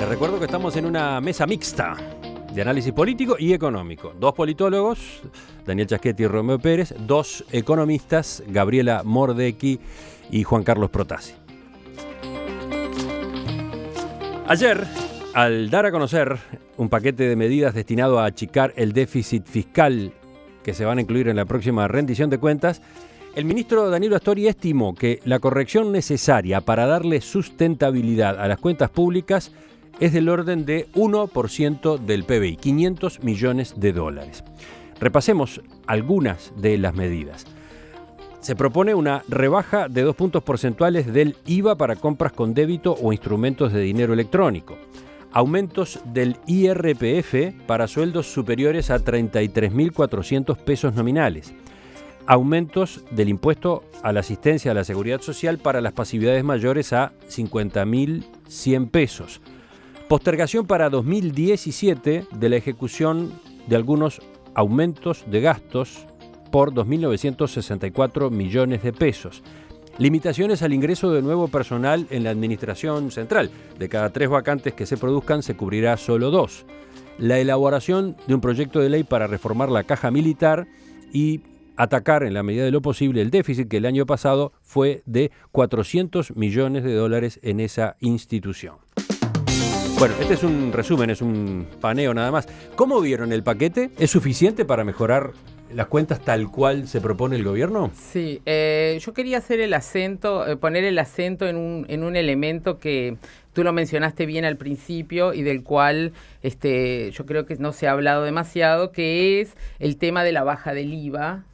Les recuerdo que estamos en una mesa mixta de análisis político y económico. Dos politólogos, Daniel Chaschetti y Romeo Pérez, dos economistas, Gabriela Mordecki y Juan Carlos Protasi. Ayer, al dar a conocer un paquete de medidas destinado a achicar el déficit fiscal que se van a incluir en la próxima rendición de cuentas, el ministro Danilo Astori estimó que la corrección necesaria para darle sustentabilidad a las cuentas públicas es del orden de 1% del PBI, 500 millones de dólares. Repasemos algunas de las medidas. Se propone una rebaja de 2 puntos porcentuales del IVA para compras con débito o instrumentos de dinero electrónico. Aumentos del IRPF para sueldos superiores a 33.400 pesos nominales. Aumentos del impuesto a la asistencia a la seguridad social para las pasividades mayores a 50.100 pesos. Postergación para 2017 de la ejecución de algunos aumentos de gastos por 2.964 millones de pesos. Limitaciones al ingreso de nuevo personal en la administración central. De cada 3 vacantes que se produzcan, se cubrirá solo 2. La elaboración de un proyecto de ley para reformar la caja militar y atacar en la medida de lo posible el déficit que el año pasado fue de 400 millones de dólares en esa institución. Bueno, este es un resumen, es un paneo nada más. ¿Cómo vieron el paquete? ¿Es suficiente para mejorar las cuentas tal cual se propone el gobierno? Sí, yo quería hacer poner el acento en un elemento que tú lo mencionaste bien al principio y del cual yo creo que no se ha hablado demasiado, que es el tema de la baja del IVA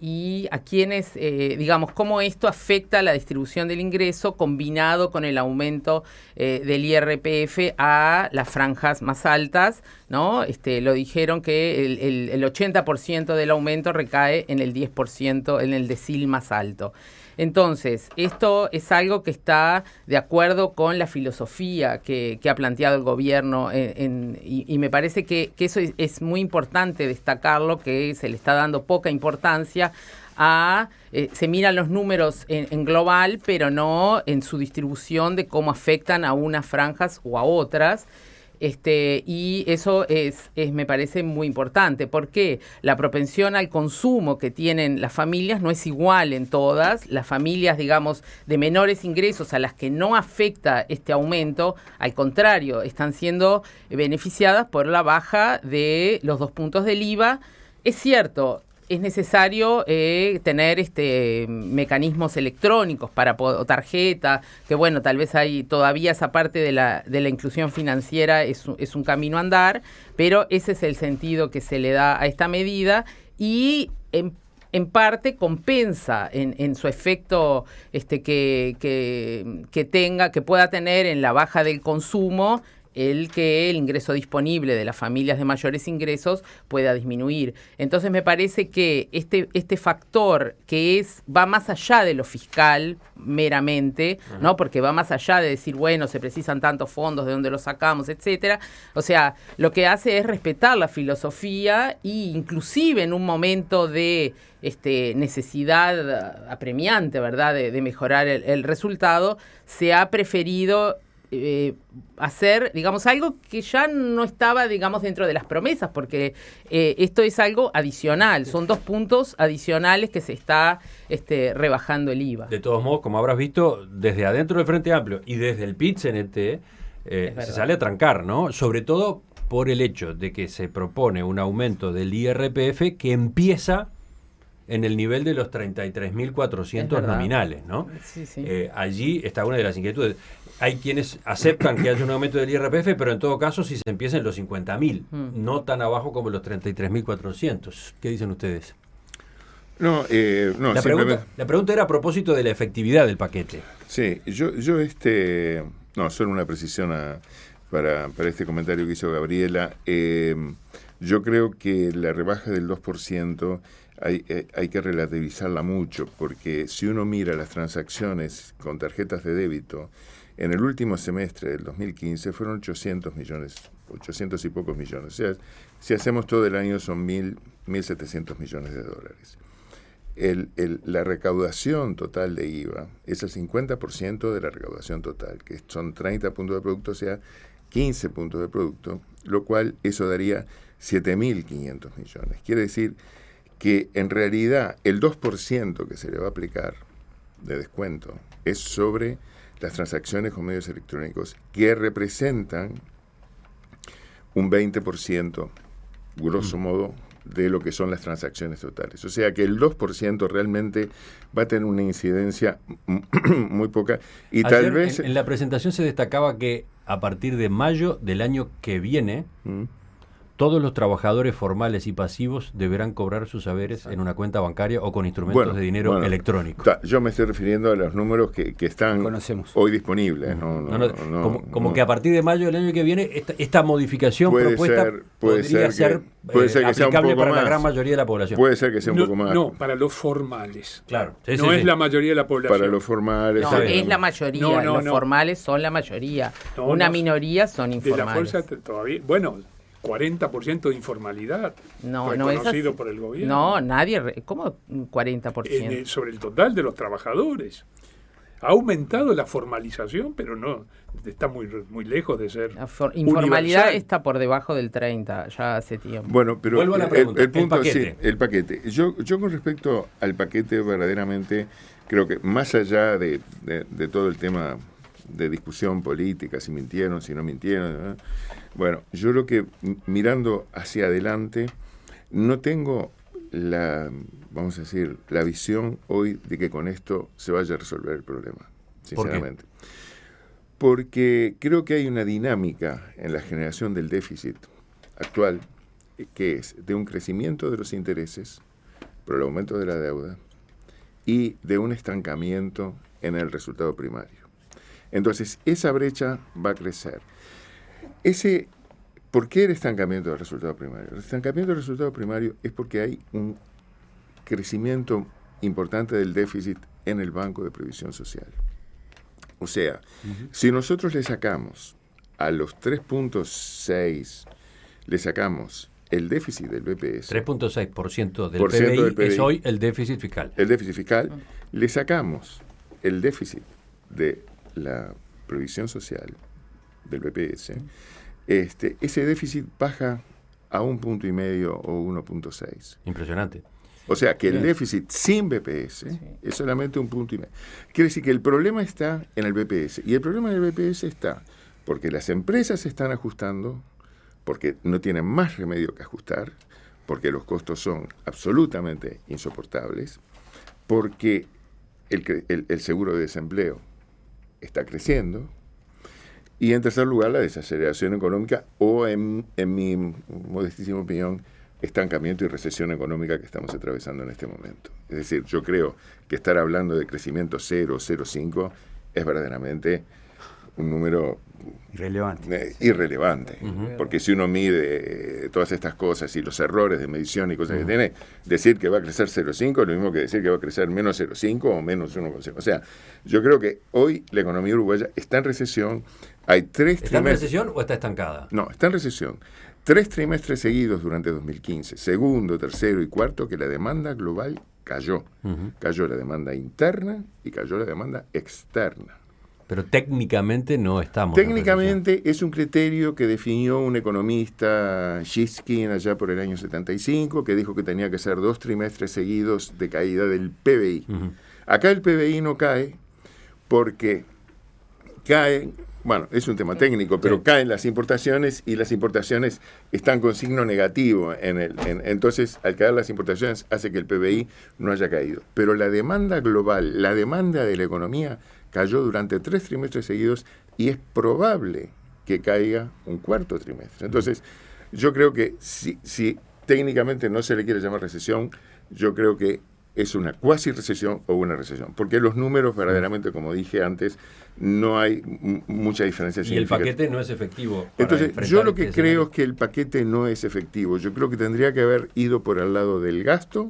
y a quienes, cómo esto afecta a la distribución del ingreso combinado con el aumento del IRPF a las franjas más altas, ¿no? Lo dijeron que el 80% del aumento recae en el 10%, en el decil más alto. Entonces, esto es algo que está de acuerdo con la filosofía que ha planteado el gobierno y me parece que eso es muy importante destacarlo, que se le está dando poca importancia se miran los números en global, pero no en su distribución de cómo afectan a unas franjas o a otras. Y eso me parece muy importante, porque la propensión al consumo que tienen las familias no es igual en todas. Las familias, digamos, de menores ingresos a las que no afecta este aumento, al contrario, están siendo beneficiadas por la baja de los 2 puntos del IVA. Es cierto, es necesario tener mecanismos electrónicos o tarjeta, que bueno, tal vez hay todavía esa parte de la inclusión financiera es un camino a andar, pero ese es el sentido que se le da a esta medida y en parte compensa en su efecto que pueda tener en la baja del consumo que el ingreso disponible de las familias de mayores ingresos pueda disminuir. Entonces me parece que este factor que va más allá de lo fiscal meramente, ¿no? Porque va más allá de decir, bueno, se precisan tantos fondos, de dónde los sacamos, etcétera. O sea, lo que hace es respetar la filosofía e inclusive en un momento de necesidad apremiante, ¿verdad?, de mejorar el resultado, se ha preferido hacer, digamos, algo que ya no estaba, digamos, dentro de las promesas, porque esto es algo adicional, son 2 puntos adicionales que se está rebajando el IVA. De todos modos, como habrás visto, desde adentro del Frente Amplio y desde el PIT-CNT se sale a trancar, ¿no? Sobre todo por el hecho de que se propone un aumento del IRPF que empieza en el nivel de los 33.400 nominales, ¿no? Sí, sí. Allí está una de las inquietudes. Hay quienes aceptan que haya un aumento del IRPF, pero en todo caso si se empieza en los 50.000, no tan abajo como los 33.400. ¿Qué dicen ustedes? No, la pregunta era a propósito de la efectividad del paquete. Sí, solo una precisión para este comentario que hizo Gabriela. Yo creo que la rebaja del 2% hay que relativizarla mucho, porque si uno mira las transacciones con tarjetas de débito, en el último semestre del 2015 fueron 800 y pocos millones. O sea, si hacemos todo el año son 1.700 millones de dólares. La recaudación total de IVA es el 50% de la recaudación total, que son 30 puntos de producto, o sea, 15 puntos de producto, lo cual eso daría 7.500 millones. Quiere decir que en realidad el 2% que se le va a aplicar de descuento es sobre las transacciones con medios electrónicos, que representan un 20%, grosso modo, de lo que son las transacciones totales. O sea que el 2% realmente va a tener una incidencia muy poca. Y ayer, tal vez... En la presentación se destacaba que a partir de mayo del año que viene, todos los trabajadores formales y pasivos deberán cobrar sus saberes en una cuenta bancaria o con instrumentos de dinero electrónico. Yo me estoy refiriendo a los números que están hoy disponibles. Como que a partir de mayo del año que viene, esta modificación propuesta podría ser aplicable para la gran mayoría de la población. Puede ser que sea un poco más. No, para los formales. Claro. No es la mayoría de la población. Para los formales. No, es la mayoría. Los formales son la mayoría. Una minoría son informales. De la fuerza todavía. Bueno, 40% de informalidad reconocido por el gobierno. No, nadie. ¿Cómo 40%? Sobre el total de los trabajadores. Ha aumentado la formalización, pero no está muy lejos de ser informalidad universal. Está por debajo del 30 ya hace tiempo. Bueno, pero vuelvo a la pregunta, el punto paquete. Sí, el paquete. Yo con respecto al paquete verdaderamente creo que más allá de todo el tema de discusión política, si mintieron, si no mintieron, ¿no? Bueno, yo creo que mirando hacia adelante no tengo vamos a decir, la visión hoy de que con esto se vaya a resolver el problema, sinceramente. ¿Por qué? Porque creo que hay una dinámica en la generación del déficit actual que es de un crecimiento de los intereses por el aumento de la deuda y de un estancamiento en el resultado primario. Entonces, esa brecha va a crecer. ¿Por qué el estancamiento del resultado primario? El estancamiento del resultado primario es porque hay un crecimiento importante del déficit en el Banco de Previsión Social. O sea, si nosotros le sacamos a los 3.6, le sacamos el déficit del BPS. 3.6% del PBI es hoy el déficit fiscal. El déficit fiscal. Le sacamos el déficit de la previsión social del BPS. Ese déficit baja a 1,5 o 1,6. Impresionante. O sea que el déficit sin BPS es solamente 1,5. Quiere decir que el problema está en el BPS. Y el problema del BPS está porque las empresas se están ajustando, porque no tienen más remedio que ajustar, porque los costos son absolutamente insoportables, porque el seguro de desempleo está creciendo, y en tercer lugar la desaceleración económica o en mi modestísima opinión estancamiento y recesión económica que estamos atravesando en este momento. Es decir, yo creo que estar hablando de crecimiento 0,05 es verdaderamente un número irrelevante. Porque si uno mide todas estas cosas y los errores de medición y cosas que tiene, decir que va a crecer 0,5 es lo mismo que decir que va a crecer menos 0,5 o menos 1,5. O sea, yo creo que hoy la economía uruguaya está en recesión. Hay 3 trimestres. ¿Está en recesión o está estancada? No, está en recesión. 3 trimestres seguidos durante 2015, segundo, tercero y cuarto, que la demanda global cayó. Cayó la demanda interna y cayó la demanda externa. Pero técnicamente no estamos. Técnicamente es un criterio que definió un economista, Shishkin, allá por el año 75, que dijo que tenía que ser 2 trimestres seguidos de caída del PBI. Acá el PBI no cae porque caen, bueno, es un tema técnico, pero caen las importaciones y las importaciones están con signo negativo. Entonces, al caer las importaciones hace que el PBI no haya caído. Pero la demanda global, la demanda de la economía cayó durante 3 trimestres seguidos y es probable que caiga un cuarto trimestre. Entonces, yo creo que si técnicamente no se le quiere llamar recesión, yo creo que es una cuasi recesión o una recesión. Porque los números verdaderamente, como dije antes, no hay mucha diferencia significativa. Y el paquete no es efectivo. Entonces, yo lo que creo es que el paquete no es efectivo. Yo creo que tendría que haber ido por el lado del gasto,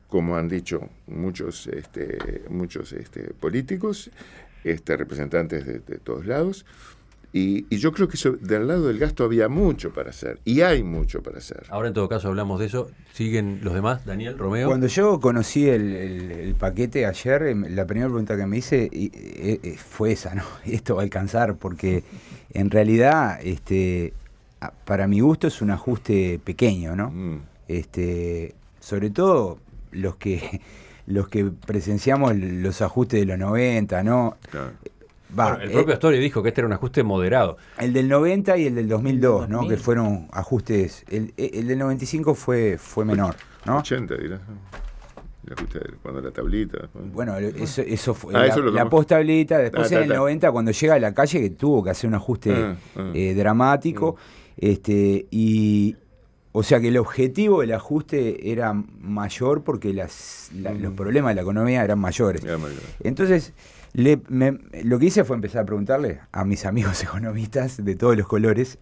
como han dicho muchos políticos, representantes de todos lados, Y yo creo que del lado del gasto había mucho para hacer, y hay mucho para hacer. Ahora en todo caso hablamos de eso. ¿Siguen los demás? Daniel, Romeo. Cuando yo conocí el paquete ayer, la primera pregunta que me hice fue esa, ¿no? ¿Esto va a alcanzar? Porque en realidad, para mi gusto es un ajuste pequeño, ¿no? Sobre todo los que presenciamos los ajustes de los 90, ¿no? Claro. Bueno, el propio Astori dijo que este era un ajuste moderado. El del 90 y el del 2002, ¿no? Que fueron ajustes. El del 95 fue menor, ¿no? 80, dirás. El ajuste cuando la tablita. Bueno, eso fue la post-tablita. Después en el 90, cuando llega a la calle, que tuvo que hacer un ajuste dramático. O sea que el objetivo del ajuste era mayor porque los problemas de la economía eran mayores. Entonces, lo que hice fue empezar a preguntarle a mis amigos economistas de todos los colores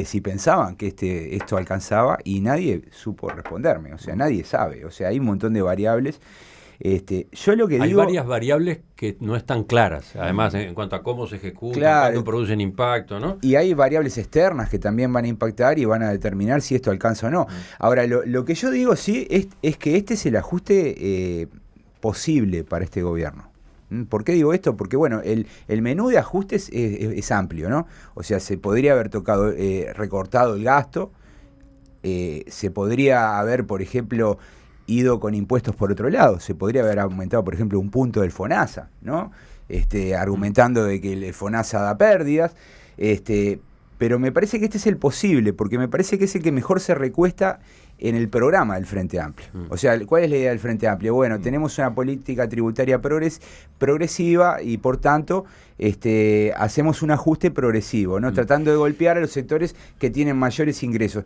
si pensaban que esto alcanzaba, y nadie supo responderme. O sea, nadie sabe. O sea, hay un montón de variables. Yo lo que hay digo, varias variables que no están claras, además, en cuanto a cómo se ejecutan, claro, cuánto producen impacto, ¿no? Y hay variables externas que también van a impactar y van a determinar si esto alcanza o no. Ahora, lo que yo digo sí es que este es el ajuste posible para este gobierno. ¿Por qué digo esto? Porque, bueno, el menú de ajustes es amplio, ¿no? O sea, se podría haber recortado el gasto, se podría haber, por ejemplo, ido con impuestos por otro lado, se podría haber aumentado, por ejemplo, un punto del FONASA, ¿no? Argumentando de que el FONASA da pérdidas, pero me parece que este es el posible, porque me parece que es el que mejor se recuesta en el programa del Frente Amplio. O sea, ¿cuál es la idea del Frente Amplio? Bueno, tenemos una política tributaria progresiva y, por tanto, hacemos un ajuste progresivo, ¿no? Tratando de golpear a los sectores que tienen mayores ingresos.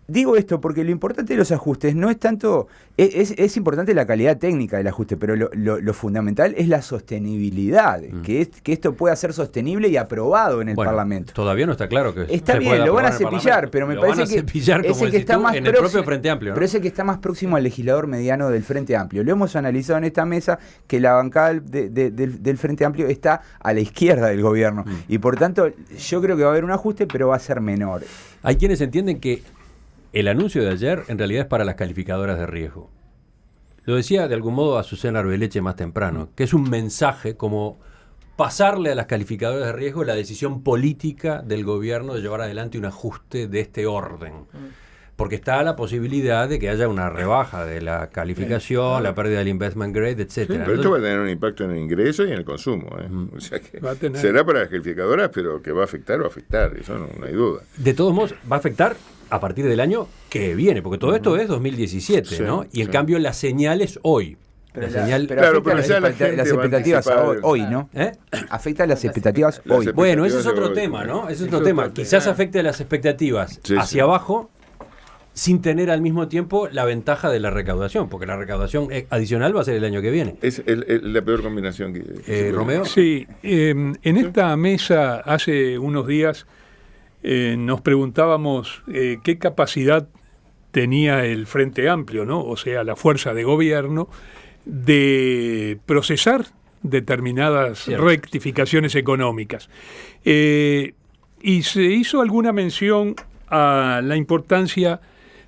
Digo esto porque lo importante de los ajustes no es tanto, es importante la calidad técnica del ajuste, pero lo fundamental es la sostenibilidad, que esto pueda ser sostenible y aprobado en el Parlamento. Todavía no está claro que está bien, lo van a cepillar, pero me parece que es el que está más en el propio Frente Amplio, ¿no? Pero es el que está más próximo al legislador mediano del Frente Amplio. Lo hemos analizado en esta mesa, que la bancada del Frente Amplio está a la izquierda del gobierno, y por tanto yo creo que va a haber un ajuste, pero va a ser menor. Hay quienes entienden que el anuncio de ayer en realidad es para las calificadoras de riesgo. Lo decía de algún modo Azucena Arbeleche más temprano, que es un mensaje como pasarle a las calificadoras de riesgo la decisión política del gobierno de llevar adelante un ajuste de este orden. Porque está la posibilidad de que haya una rebaja de la calificación, la pérdida del investment grade, etcétera. Pero esto va a tener un impacto en el ingreso y en el consumo. O sea que será para las calificadoras, pero que va a afectar, eso no hay duda. De todos modos, va a afectar a partir del año que viene, porque todo esto es 2017, ¿no? Y en cambio la señal es hoy. Pero las expectativas hoy, ¿no? Afecta las expectativas hoy. Bueno, ese es otro tema, ¿no? Ese es otro tema. Quizás afecte a las expectativas hacia abajo, sin tener al mismo tiempo la ventaja de la recaudación, porque la recaudación adicional va a ser el año que viene. Es la peor combinación que ¿Romeo? Sí, en esta mesa hace unos días nos preguntábamos qué capacidad tenía el Frente Amplio, ¿no? O sea, la fuerza de gobierno, de procesar determinadas rectificaciones económicas. Y se hizo alguna mención a la importancia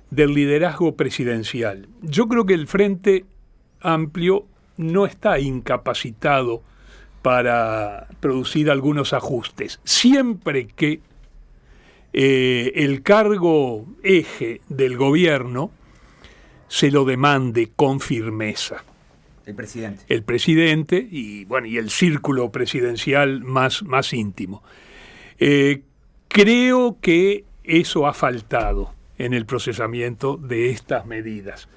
del liderazgo presidencial. Yo creo que el Frente Amplio no está incapacitado para producir algunos ajustes, siempre que el cargo eje del gobierno se lo demande con firmeza. El presidente y el círculo presidencial más íntimo. Creo que eso ha faltado en el procesamiento de estas medidas.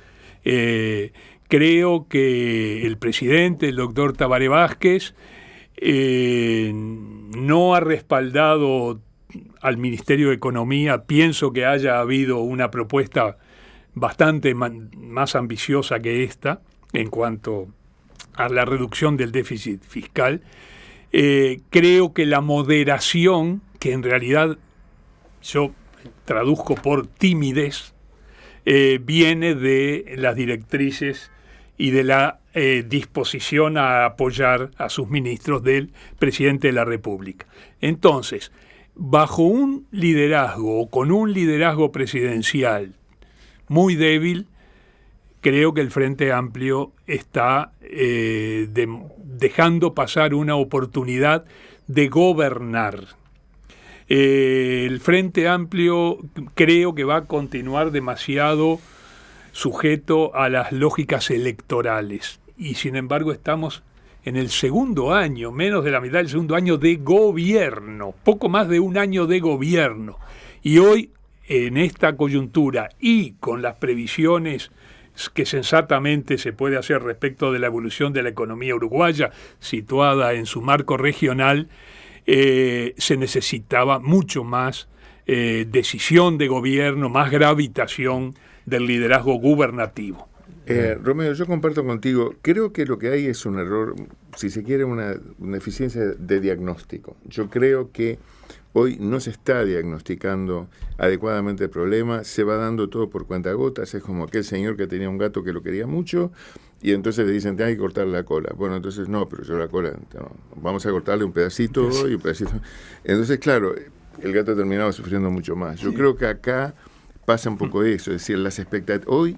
Creo que el presidente, el doctor Tabaré Vázquez, no ha respaldado al Ministerio de Economía. Pienso que haya habido una propuesta bastante más ambiciosa que esta en cuanto a la reducción del déficit fiscal. Creo que la moderación, que en realidad yo traduzco por timidez, viene de las directrices y de la disposición a apoyar a sus ministros del presidente de la República. Entonces, bajo un liderazgo o con un liderazgo presidencial muy débil, creo que el Frente Amplio está dejando pasar una oportunidad de gobernar. El Frente Amplio creo que va a continuar demasiado sujeto a las lógicas electorales y sin embargo estamos en el segundo año, menos de la mitad del segundo año de gobierno, poco más de un año de gobierno. Y hoy, en esta coyuntura y con las previsiones que sensatamente se puede hacer respecto de la evolución de la economía uruguaya, situada en su marco regional, se necesitaba mucho más decisión de gobierno, más gravitación del liderazgo gubernativo. Romeo, yo comparto contigo, creo que lo que hay es un error, si se quiere, una deficiencia de diagnóstico. Yo creo que hoy no se está diagnosticando adecuadamente el problema, se va dando todo por cuentagotas, es como aquel señor que tenía un gato que lo quería mucho y entonces le dicen, hay que cortarle la cola. Bueno, entonces no, pero yo la cola, no, vamos a cortarle un pedacito y un pedacito. Entonces, claro, el gato terminaba sufriendo mucho más. Yo creo que acá pasa un poco eso, es decir, las expectativas. Hoy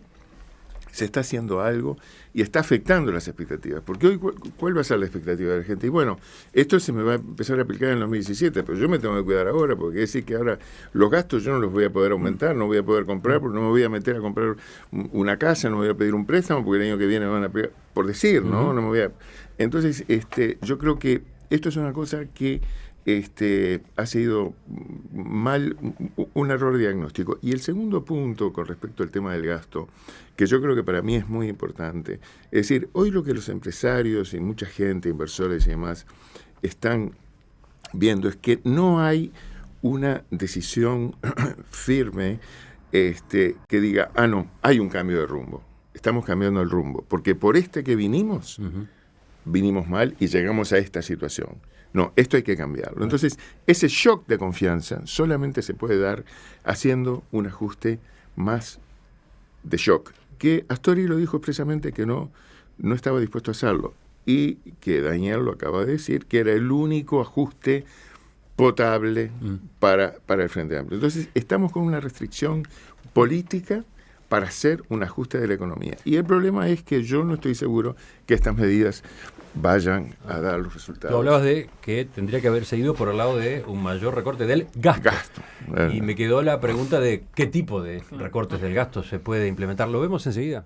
se está haciendo algo y está afectando las expectativas. Porque hoy, ¿cuál va a ser la expectativa de la gente? Y bueno, esto se me va a empezar a aplicar en el 2017, pero yo me tengo que cuidar ahora, porque quiere decir que ahora los gastos yo no los voy a poder aumentar, no voy a poder comprar, porque no me voy a meter a comprar una casa, no me voy a pedir un préstamo, porque el año que viene me van a pegar, por decir, ¿no? No me voy a... Entonces, yo creo que esto es una cosa que ha sido mal, un error diagnóstico. Y el segundo punto con respecto al tema del gasto, que yo creo que para mí es muy importante, es decir, hoy lo que los empresarios y mucha gente, inversores y demás, están viendo es que no hay una decisión firme que diga, no, hay un cambio de rumbo, estamos cambiando el rumbo, porque por que vinimos, vinimos mal y llegamos a esta situación. No, esto hay que cambiarlo. Entonces, ese shock de confianza solamente se puede dar haciendo un ajuste más de shock. Que Astori lo dijo expresamente que no estaba dispuesto a hacerlo. Y que Daniel lo acaba de decir, que era el único ajuste potable para el Frente Amplio. Entonces, estamos con una restricción política para hacer un ajuste de la economía. Y el problema es que yo no estoy seguro que estas medidas vayan a dar los resultados. Tú hablabas de que tendría que haberse ido por el lado de un mayor recorte del gasto. Y me quedó la pregunta de qué tipo de recortes del gasto se puede implementar. Lo vemos enseguida.